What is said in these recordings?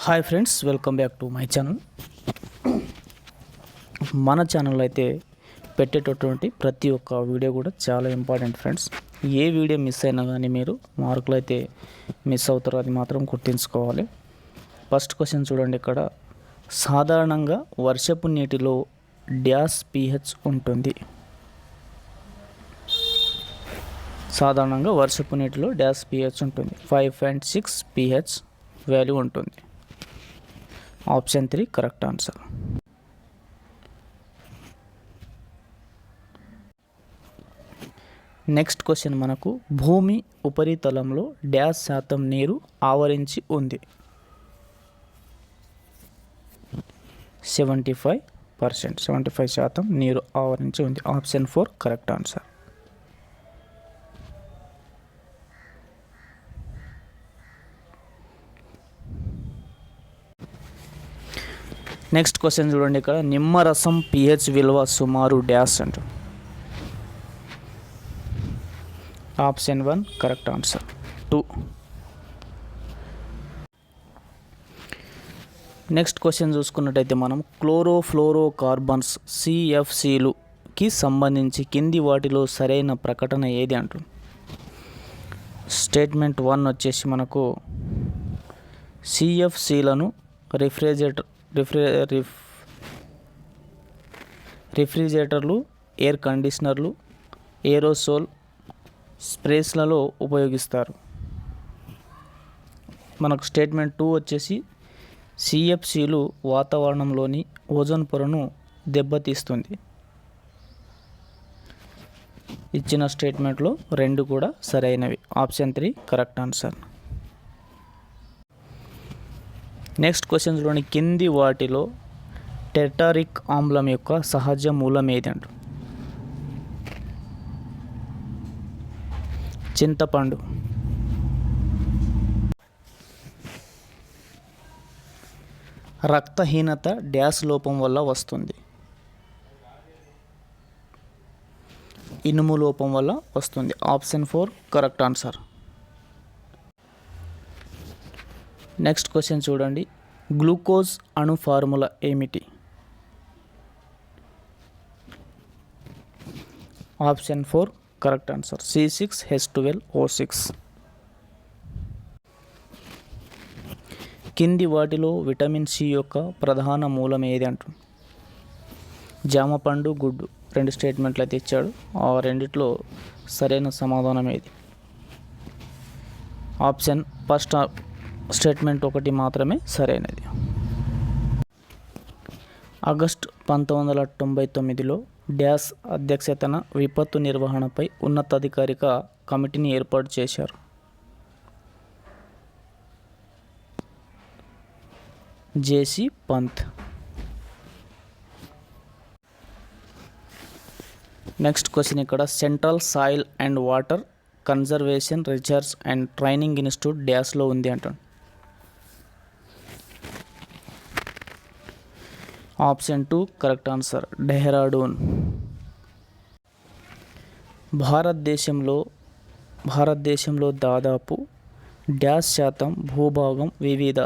Hi friends, welcome back to my channel. మన channel అయితే పెట్టేటటువంటి ప్రతి ఒక్క వీడియో కూడా చాలా ఇంపార్టెంట్ ఫ్రెండ్స్. ఏ వీడియో మిస్ అయినా కానీ మీరు మార్కులు అయితే మిస్ అవుతారో అది మాత్రం గుర్తుంచుకోవాలి. ఫస్ట్ క్వశ్చన్ చూడండి. ఇక్కడ సాధారణంగా వర్షపు నీటిలో డ్యాష్ pH ఉంటుంది. సాధారణంగా వర్షపు నీటిలో డ్యాష్ pH ఉంటుంది. 5.6 pH వాల్యూ ఉంటుంది. Option 3 correct answer. Next question మనకు భూమి ఉపరితలంలో డ్యాష్ శాతం నీరు ఆవరించి ఉంది. 75% నీరు ఆవరించి ఉంది. Option 4 correct answer. Next question చూడండి. ఇక్కడ నిమ్మరసం pH విలువ సుమారు డ్యాష్ అంట. Option 1 correct answer. 2. Next question చూసుకున్నట్టయితే మనం క్లోరోఫ్లోరోకార్బన్స్ CFCలుకి సంబంధించి కింది వాటిలో సరైన ప్రకటన ఏది అంటుంది. స్టేట్మెంట్ 1 వచ్చేసి మనకు CFCలను రిఫ్రిజిరేటర్లు, ఎయిర్ కండిషనర్లు, ఏరోసోల్ స్ప్రేస్లలో ఉపయోగిస్తారు. మనకు స్టేట్మెంట్ 2 వచ్చేసి CFCలు వాతావరణంలోని ఓజోన్ పొరను దెబ్బతీస్తుంది. ఇచ్చిన స్టేట్మెంట్లో 2 కూడా సరైనవి. Option 3 correct answer. Next question చూడండి. కింది వాటిలో టెర్టారిక్ ఆమ్లం యొక్క సహజ మూలం ఏది అంట. చింతపండు. రక్తహీనత డ్యాష్ లోపం వల్ల వస్తుంది. ఇనుము లోపం వల్ల వస్తుంది. Option 4 correct answer. Next question చూడండి. గ్లూకోజ్ అణు ఫార్ములా ఏమిటి. Option 4 correct answer. C6H12O6. కింది వాటిలో విటమిన్ సి యొక్క ప్రధాన మూలం ఏది అంటుంది. జామపండు, గుడ్డు. 2 స్టేట్మెంట్లు అయితే ఇచ్చాడు. ఆ రెండిట్లో సరైన సమాధానం ఏది. ఆప్షన్ ఫస్ట్ స్టేట్మెంట్ 1 మాత్రమే సరైనది. ఆగస్టు 1999లో డ్యాష్ అధ్యక్షతన విపత్తు నిర్వహణపై ఉన్నతాధికారిక కమిటీని ఏర్పాటు చేశారు. జేసీ పంత్. Next question. ఇక్కడ central soil and water conservation research and training institute డ్యాష్లో ఉంది అంటాడు. Option 2 correct answer. డెహ్రాడూన్. భారతదేశంలో దాదాపు డ్యాష్ శాతం భూభాగం వివిధ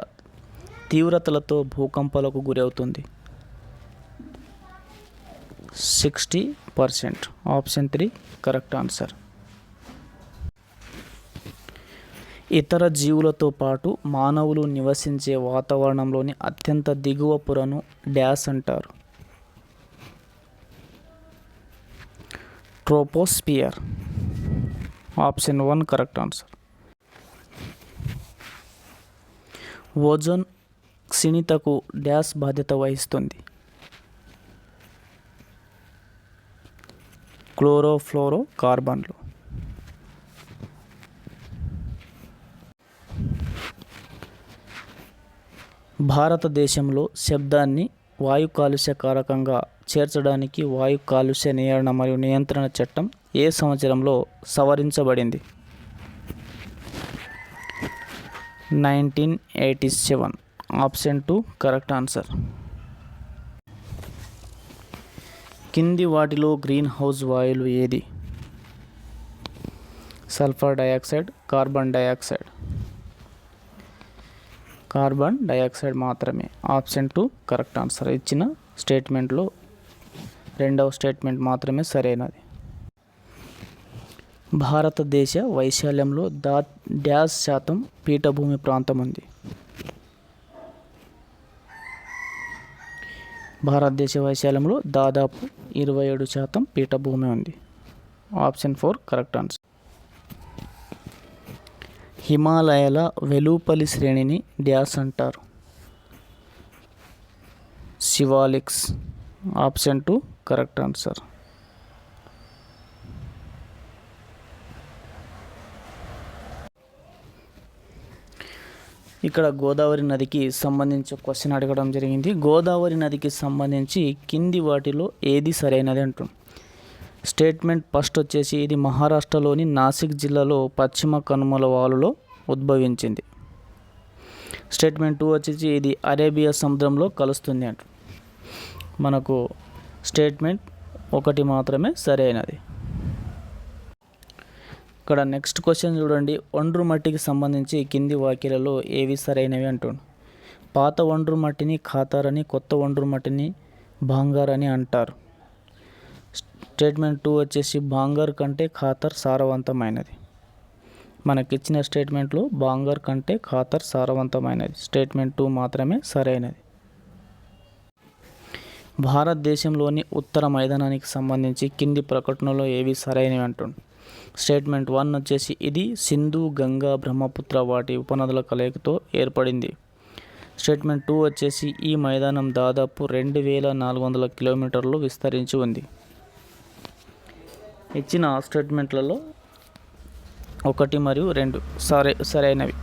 తీవ్రతలతో భూకంపాలకు గురవుతుంది. 60%. Option 3 correct answer. ఇతర జీవులతో పాటు మానవులు నివసించే వాతావరణంలోని అత్యంత దిగువ పొరను డ్యాష్ అంటారు. Troposphere. Option 1 correct answer. Ozone క్షీణతకు డ్యాష్ బాధ్యత వహిస్తుంది. క్లోరోఫ్లోరోకార్బన్లు. భారతదేశంలో శబ్దాన్ని వాయు కాలుష్య కారకంగా చేర్చడానికి వాయు కాలుష్య నివారణ మరియు నియంత్రణ చట్టం ఏ సంవత్సరంలో సవరించబడింది. 1987. Option 2 correct answer. కింది వాటిలో గ్రీన్ హౌస్ వాయువులు ఏది. Sulphur dioxide, carbon dioxide. Carbon dioxide మాత్రమే. Option 2 correct answer. ఇచ్చిన స్టేట్మెంట్లో రెండవ స్టేట్మెంట్ మాత్రమే సరైనది. భారతదేశ వైశాల్యంలో డ్యాష్ శాతం పీఠభూమి ప్రాంతం ఉంది. భారతదేశ వైశాల్యంలో దాదాపు 27% పీఠభూమి ఉంది. Option 4 correct answer. హిమాలయాల వెలుపలి శ్రేణిని డ్యాష్ అంటారు. శివాలిక్స్. Option 2 correct answer. ఇక్కడ గోదావరి నదికి సంబంధించి క్వశ్చన్ అడగడం జరిగింది. గోదావరి నదికి సంబంధించి కింది వాటిలో ఏది సరైనది అంటుంది. స్టేట్మెంట్ ఫస్ట్ వచ్చేసి ఇది మహారాష్ట్రలోని నాసిక్ జిల్లాలో పశ్చిమ కనుమల వాలులో ఉద్భవించింది. స్టేట్మెంట్ 2 వచ్చేసి ఇది అరేబియా సముద్రంలో కలుస్తుంది అంట. మనకు స్టేట్మెంట్ 1 మాత్రమే సరైనది. ఇక్కడ నెక్స్ట్ క్వశ్చన్ చూడండి. ఒండ్రు మట్టికి సంబంధించి కింది వాక్యాలలో ఏవి సరైనవి అంటుండు. పాత ఒండ్రు మట్టిని ఖాతార్ అని, కొత్త ఒండ్రు మట్టిని భాంగార్ అని అంటారు. స్టేట్మెంట్ 2 వచ్చేసి భాంగార్ కంటే ఖాతార్ సారవంతమైనది. మనకిచ్చిన స్టేట్మెంట్లో భాంగార్ కంటే ఖాతార్ సారవంతమైనది. స్టేట్మెంట్ 2 మాత్రమే సరైనది. భారతదేశంలోని ఉత్తర మైదానానికి సంబంధించి కింది ప్రకటనలో ఏవి సరైనవి అంటుండు. స్టేట్మెంట్ 1 వచ్చేసి ఇది సింధు, గంగా, బ్రహ్మపుత్ర వాటి ఉపనదుల కలయికతో ఏర్పడింది. స్టేట్మెంట్ 2 వచ్చేసి ఈ మైదానం దాదాపు 2400 కిలోమీటర్లు విస్తరించి ఉంది. ఇచ్చిన స్టేట్మెంట్లలో 1 మరియు 2 సరైనవి.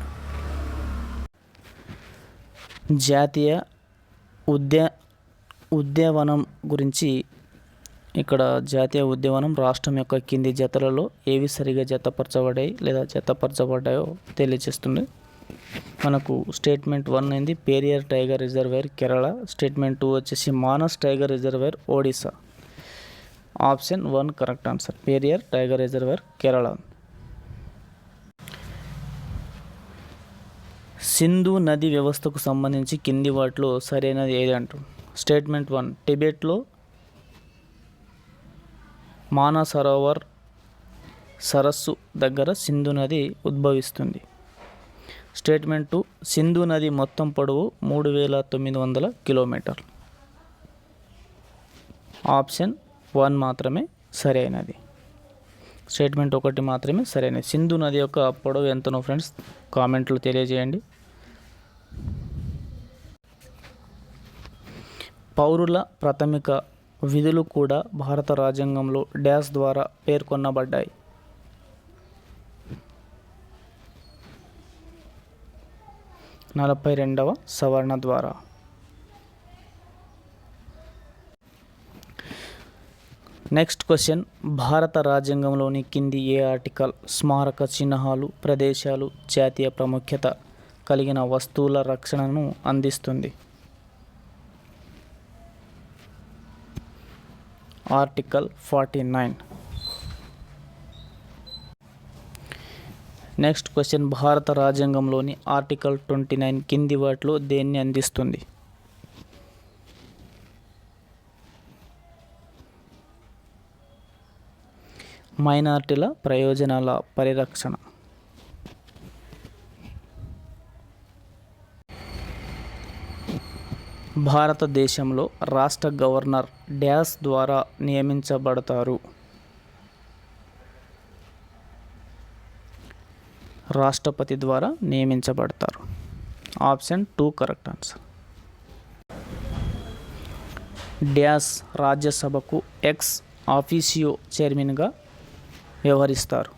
జాతీయ ఉద్యానవనం గురించి ఇక్కడ జాతీయ ఉద్యానవనం రాష్ట్రం యొక్క కింది జతలలో ఏవి సరిగా జతపరచబడ్డాయి లేదా జతపరచబడ్డాయో తెలియజేస్తుంది. మనకు స్టేట్మెంట్ 1 అయింది Periyar tiger reservoir Kerala. Statement 2 వచ్చేసి Manas tiger reservoir Odisha. Option 1 correct answer. Periyar tiger reservoir Kerala. Sindhu నది వ్యవస్థకు సంబంధించి కింది వాటిలో సరైనది ఏది అంటూ. స్టేట్మెంట్ 1 టిబెట్లో మానసరోవర్ సరస్సు దగ్గర సింధు నది ఉద్భవిస్తుంది. స్టేట్మెంట్ 2 సింధు నది మొత్తం పొడవు 3900 కిలోమీటర్లు. ఆప్షన్ 1 మాత్రమే సరైనది. స్టేట్మెంట్ 1 మాత్రమే సరైనది. సింధు నది యొక్క పొడవు ఎంతనో ఫ్రెండ్స్ కామెంట్లో తెలియజేయండి. పౌరుల ప్రాథమిక విధులు కూడా భారత రాజ్యాంగంలో డ్యాష్ ద్వారా పేర్కొనబడ్డాయి. 42వ సవరణ ద్వారా. Next question. భారత రాజ్యాంగంలోని కింది ఏ ఆర్టికల్ స్మారక చిహ్నాలు, ప్రదేశాలు, జాతీయ ప్రాముఖ్యత కలిగిన వస్తువుల రక్షణను అందిస్తుంది. ఆర్టికల్ 49. Next question. భారత రాజ్యాంగంలోని ఆర్టికల్ 29 కింది వాటిలో దేన్ని అందిస్తుంది. మైనారిటీల ప్రయోజనాల పరిరక్షణ. భారతదేశంలో రాష్ట్ర గవర్నర్ డ్యాష్ ద్వారా నియమించబడతారు. రాష్ట్రపతి ద్వారా నియమించబడతారు. Option 2 correct answer. డ్యాష్ రాజ్యసభకు ఎక్స్ ఆఫీసియో చైర్మన్గా వ్యవహరిస్తారు.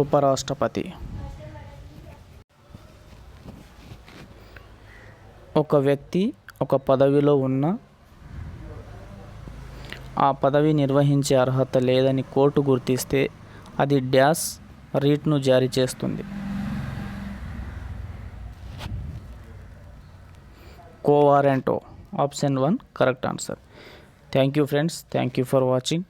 ఉపరాష్ట్రపతి. ఒక వ్యక్తి ఒక పదవిలో ఉన్న ఆ పదవి నిర్వహించే అర్హత లేదని కోర్టు గుర్తిస్తే అది డ్యాష్ రీట్ను జారీ చేస్తుంది. కోవారెంటో. Option 1 correct answer. Thank you friends. Thank you for watching.